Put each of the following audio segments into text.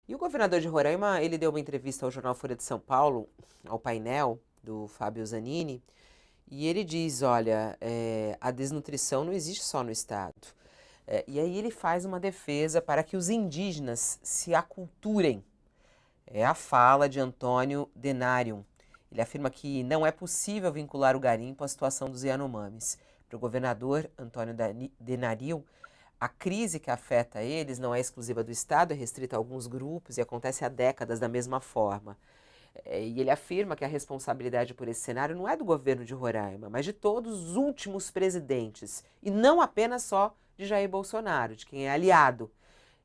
E o governador de Roraima, ele deu uma entrevista ao jornal Folha de São Paulo, ao painel do Fábio Zanini, e ele diz, olha, a desnutrição não existe só no Estado. E aí ele faz uma defesa para que os indígenas se aculturem. É a fala de Antônio Denarium. Ele afirma que não é possível vincular o garimpo à situação dos Yanomamis. Para o governador Antônio Denarium, a crise que afeta eles não é exclusiva do Estado, é restrita a alguns grupos e acontece há décadas da mesma forma. E ele afirma que a responsabilidade por esse cenário não é do governo de Roraima, mas de todos os últimos presidentes, e não apenas só de Jair Bolsonaro, de quem é aliado.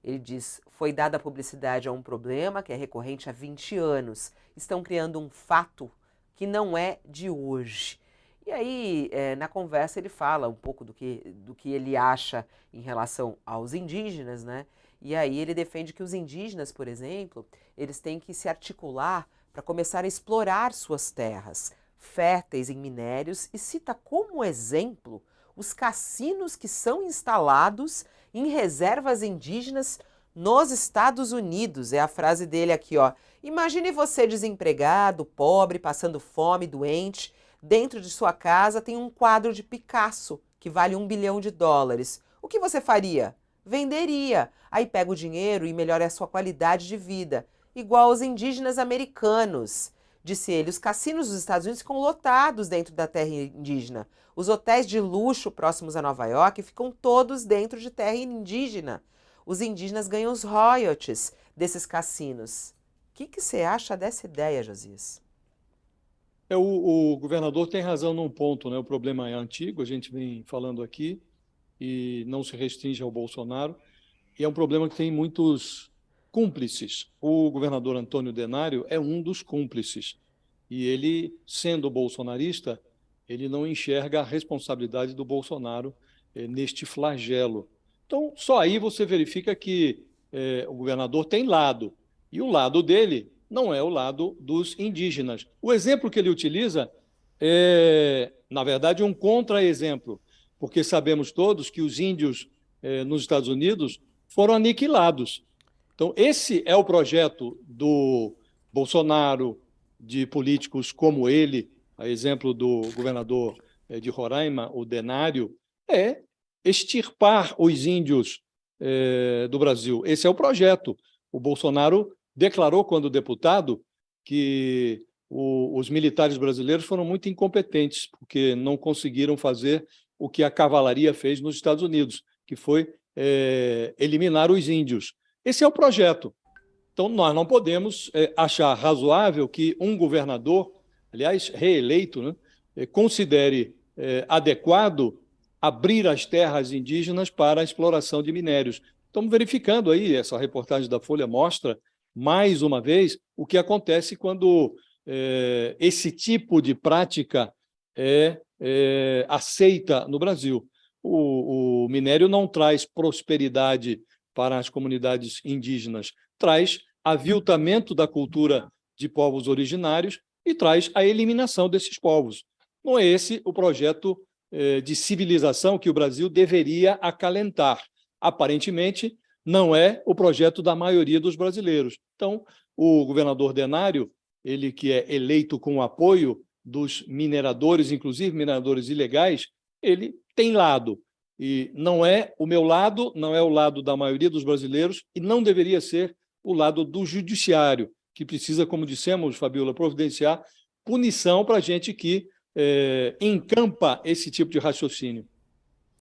Ele diz: foi dada publicidade a um problema que é recorrente há 20 anos. Estão criando um fato que não é de hoje. E aí, na conversa, ele fala um pouco do que ele acha em relação aos indígenas, né? E aí ele defende que os indígenas, por exemplo, eles têm que se articular para começar a explorar suas terras, férteis em minérios, e cita como exemplo os cassinos que são instalados em reservas indígenas nos Estados Unidos. É a frase dele aqui, ó. Imagine você desempregado, pobre, passando fome, doente. Dentro de sua casa tem um quadro de Picasso que vale US$ 1 bilhão. O que você faria? Venderia. Aí pega o dinheiro e melhora a sua qualidade de vida. Igual os indígenas americanos. Disse ele, os cassinos dos Estados Unidos ficam lotados dentro da terra indígena. Os hotéis de luxo próximos a Nova York ficam todos dentro de terra indígena. Os indígenas ganham os royalties desses cassinos. O que você acha dessa ideia, Josias? O governador tem razão num ponto, né? O problema é antigo, a gente vem falando aqui, e não se restringe ao Bolsonaro, e é um problema que tem muitos cúmplices. O governador Antônio Denário é um dos cúmplices, e ele, sendo bolsonarista, ele não enxerga a responsabilidade do Bolsonaro neste flagelo. Então, só aí você verifica que o governador tem lado, e o lado dele não é o lado dos indígenas. O exemplo que ele utiliza é, na verdade, um contra-exemplo, porque sabemos todos que os índios nos Estados Unidos foram aniquilados. Então, esse é o projeto do Bolsonaro, de políticos como ele, a exemplo do governador de Roraima, o Denário, é extirpar os índios do Brasil. Esse é o projeto. O Bolsonaro declarou, quando deputado, que os militares brasileiros foram muito incompetentes, porque não conseguiram fazer o que a cavalaria fez nos Estados Unidos, que foi eliminar os índios. Esse é o projeto. Então, nós não podemos achar razoável que um governador, aliás, reeleito, né, considere adequado abrir as terras indígenas para a exploração de minérios. Estamos verificando aí, essa reportagem da Folha mostra, mais uma vez, o que acontece quando esse tipo de prática é aceita no Brasil. O minério não traz prosperidade para as comunidades indígenas, traz aviltamento da cultura de povos originários e traz a eliminação desses povos. Não é esse o projeto de civilização que o Brasil deveria acalentar. Aparentemente, não é o projeto da maioria dos brasileiros. Então, o governador Denário, ele que é eleito com o apoio dos mineradores, inclusive mineradores ilegais, ele tem lado. E não é o meu lado, não é o lado da maioria dos brasileiros e não deveria ser o lado do judiciário, que precisa, como dissemos, Fabiola, providenciar punição para a gente que encampa esse tipo de raciocínio.